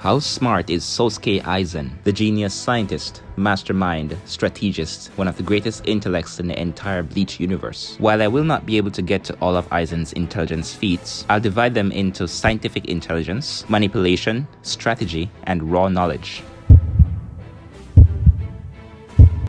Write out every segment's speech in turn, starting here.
How smart is Sosuke Aizen, the genius scientist, mastermind, strategist, one of the greatest intellects in the entire Bleach universe? While I will not be able to get to all of Aizen's intelligence feats, I'll divide them into scientific intelligence, manipulation, strategy, and raw knowledge.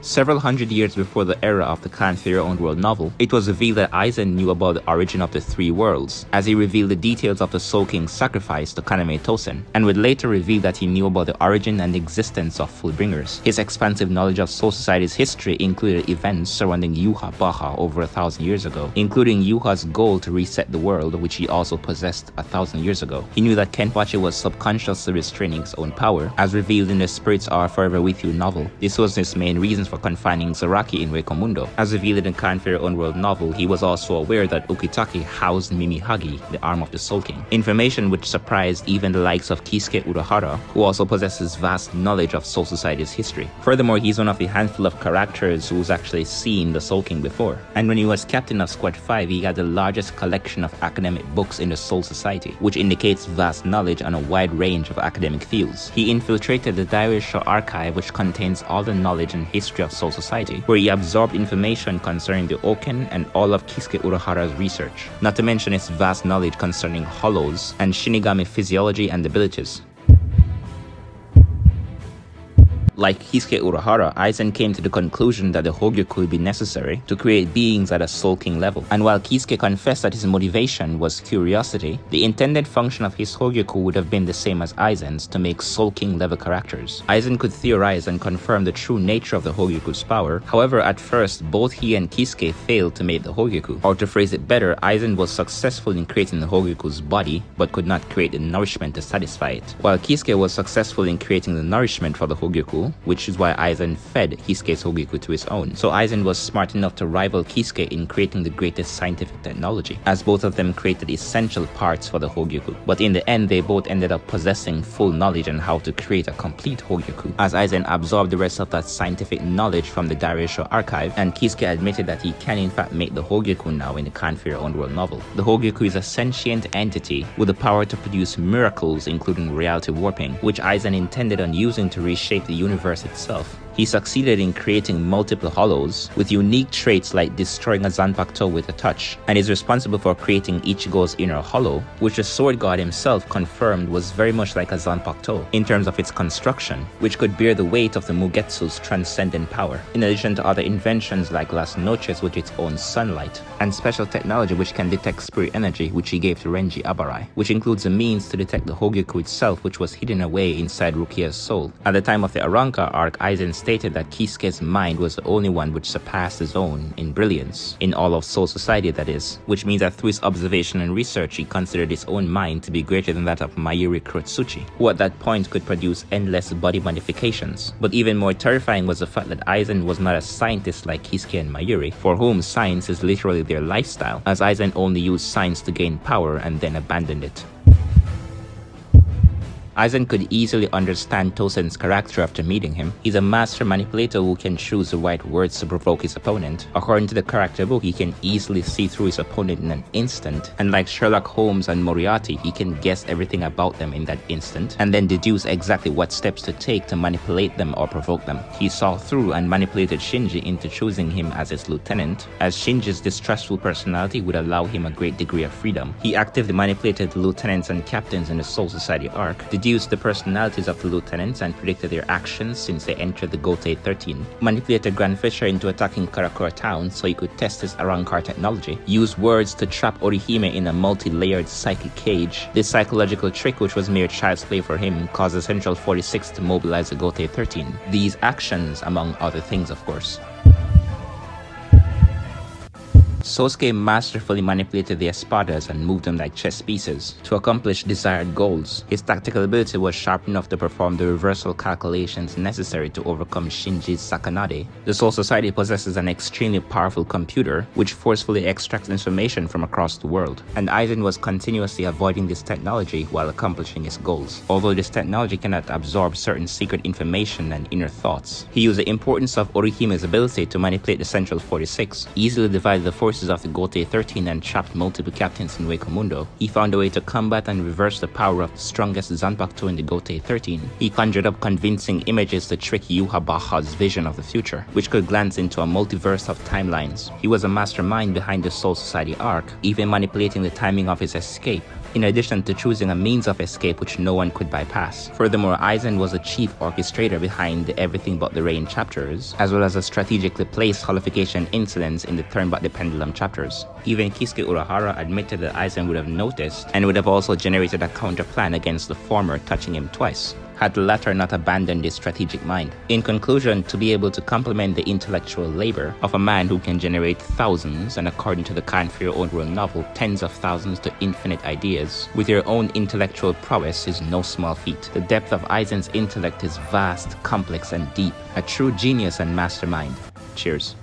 Several hundred years before the era of the Clan Fairy-owned world novel, it was revealed that Aizen knew about the origin of the three worlds, as he revealed the details of the Soul King's sacrifice to Kaname Tosen, and would later reveal that he knew about the origin and existence of Fullbringers. His expansive knowledge of Soul Society's history included events surrounding Yuha Baha over 1,000 years ago, including Yuha's goal to reset the world, which he also possessed 1,000 years ago. He knew that Kenpachi was subconsciously restraining his own power, as revealed in the Spirits Are Forever With You novel. This was his main reason for confining Zaraki in Rekomundo. As revealed in Clan Fairy-owned world novel, he was also aware that Ukitake housed Mimihagi, the arm of the Soul King. Information which surprised even the likes of Kisuke Urahara, who also possesses vast knowledge of Soul Society's history. Furthermore, he's one of the handful of characters who's actually seen the Soul King before. And when he was captain of Squad 5, he had the largest collection of academic books in the Soul Society, which indicates vast knowledge on a wide range of academic fields. He infiltrated the Dairyoisho archive, which contains all the knowledge and history of Soul Society, where he absorbed information concerning the Oken and all of Kisuke Urahara's research, not to mention his vast knowledge concerning hollows and Shinigami physiology and abilities. Like Kisuke Urahara, Aizen came to the conclusion that the Hogyoku would be necessary to create beings at a Soul King level. And while Kisuke confessed that his motivation was curiosity, the intended function of his Hogyoku would have been the same as Aizen's, to make Soul King level characters. Aizen could theorize and confirm the true nature of the Hogyoku's power. However, at first, both he and Kisuke failed to make the Hogyoku. Or to phrase it better, Aizen was successful in creating the Hogyoku's body, but could not create the nourishment to satisfy it, while Kisuke was successful in creating the nourishment for the Hogyoku, which is why Aizen fed Kisuke's Hogyoku to his own. So Aizen was smart enough to rival Kisuke in creating the greatest scientific technology, as both of them created essential parts for the Hogyoku. But in the end, they both ended up possessing full knowledge on how to create a complete Hogyoku, as Aizen absorbed the rest of that scientific knowledge from the Dairyoisho archive, and Kisuke admitted that he can in fact make the Hogyoku now in the Clan Fairy-owned world novel. The Hogyoku is a sentient entity with the power to produce miracles, including reality warping, which Aizen intended on using to reshape the universe itself. He succeeded in creating multiple hollows with unique traits like destroying a Zanpakuto with a touch, and is responsible for creating Ichigo's inner hollow, which the sword god himself confirmed was very much like a Zanpakuto in terms of its construction, which could bear the weight of the Mugetsu's transcendent power, in addition to other inventions like Las Noches with its own sunlight, and special technology which can detect spirit energy, which he gave to Renji Abarai, which includes a means to detect the Hogyoku itself, which was hidden away inside Rukia's soul. At the time of the Arrancar arc, Aizen stated that Kisuke's mind was the only one which surpassed his own in brilliance, in all of Soul Society that is, which means that through his observation and research he considered his own mind to be greater than that of Mayuri Kurotsuchi, who at that point could produce endless body modifications. But even more terrifying was the fact that Aizen was not a scientist like Kisuke and Mayuri, for whom science is literally their lifestyle, as Aizen only used science to gain power and then abandoned it. Aizen could easily understand Tosen's character after meeting him. He's a master manipulator who can choose the right words to provoke his opponent. According to the character book, he can easily see through his opponent in an instant, and like Sherlock Holmes and Moriarty, he can guess everything about them in that instant, and then deduce exactly what steps to take to manipulate them or provoke them. He saw through and manipulated Shinji into choosing him as his lieutenant, as Shinji's distrustful personality would allow him a great degree of freedom. He actively manipulated the lieutenants and captains in the Soul Society arc, deduced the personalities of the lieutenants and predicted their actions since they entered the Gotei 13, manipulated Grand Fisher into attacking Karakura town so he could test his Arrancar technology, used words to trap Orihime in a multi-layered psychic cage. This psychological trick, which was mere child's play for him, caused the Central 46 to mobilize the Gotei 13. These actions, among other things of course. Sosuke masterfully manipulated the Espadas and moved them like chess pieces to accomplish desired goals. His tactical ability was sharp enough to perform the reversal calculations necessary to overcome Shinji's Sakanade. The Soul Society possesses an extremely powerful computer which forcefully extracts information from across the world, and Aizen was continuously avoiding this technology while accomplishing his goals. Although this technology cannot absorb certain secret information and inner thoughts, he used the importance of Orihime's ability to manipulate the Central 46, easily divided the forces forces of the Gote 13 and trapped multiple captains in Hueco he found a way to combat and reverse the power of the strongest Zanpakuto in the Gote 13. He conjured up convincing images to trick Yuha Baha's vision of the future, which could glance into a multiverse of timelines. He was a mastermind behind the Soul Society arc, even manipulating the timing of his escape, in addition to choosing a means of escape which no one could bypass. Furthermore, Aizen was a chief orchestrator behind the Everything But the Rain chapters, as well as a strategically placed holification incidents in the Turn Back the Pendulum chapters. Even Kisuke Urahara admitted that Aizen would have noticed and would have also generated a counter plan against the former, touching him twice, had the latter not abandoned his strategic mind. In conclusion, to be able to complement the intellectual labor of a man who can generate thousands, and according to the Can For Your Own World novel, tens of thousands to infinite ideas, with your own intellectual prowess is no small feat. The depth of Aizen's intellect is vast, complex, and deep. A true genius and mastermind. Cheers.